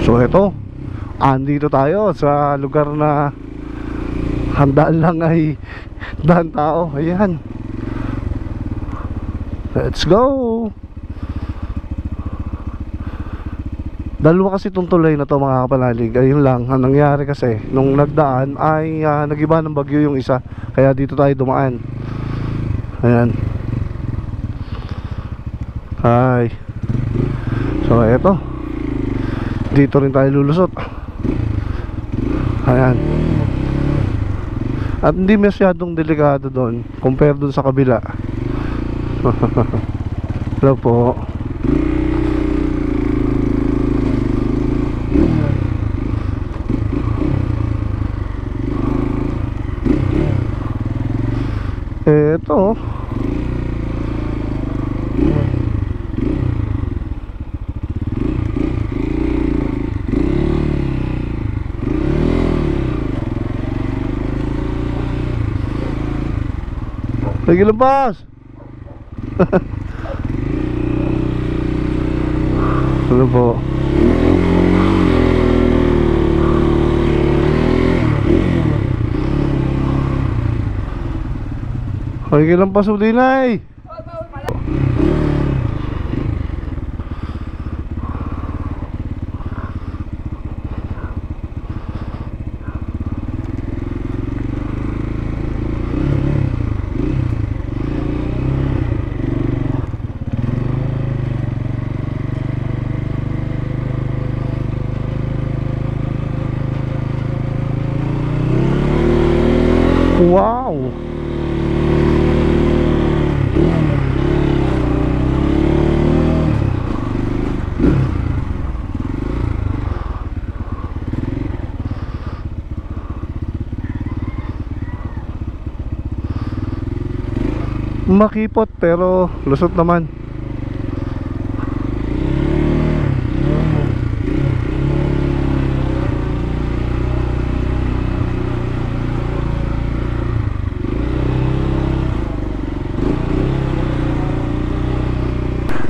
So ito, andito tayo sa lugar na handaan lang ay dahan tao. Ayan, let's go. Dalawa kasi itong tulay na to mga kapanalig. Ayun lang, ang nangyari kasi nung nagdaan ay nagiba ng bagyo yung isa, kaya dito tayo dumaan. Ayan. Hi. So eto, dito rin tayo lulusot. Ayan. At hindi masyadong delikado doon compare doon sa kabila. Hello po. Eto, lagi lepas. Ano po? Lagi lampas uli na eh. Wow. Makipot pero lusot naman.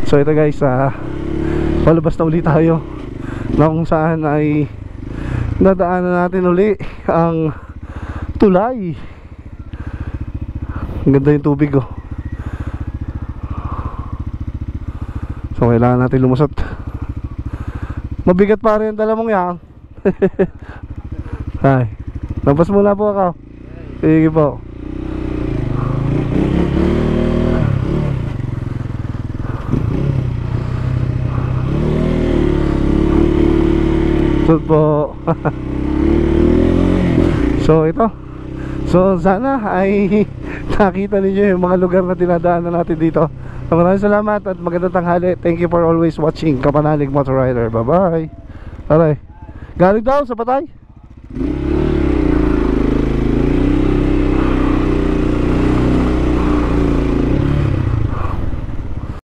So ito guys, palabas na ulit tayo na kung saan ay nadaanan natin uli ang tulay. Ang ganda yung tubig oh. So kailangan natin lumusot. Mabigat pa rin ang dala mong yan. Ay, labas muna po ako. Sige po. Po. So ito, so sana ay nakita ninyo yung mga lugar na dinadaanan natin dito. So, maraming salamat at magandang tanghali. Thank you for always watching Kapanalig Motor Rider. Bye bye. Aray, galing daw sa Patay.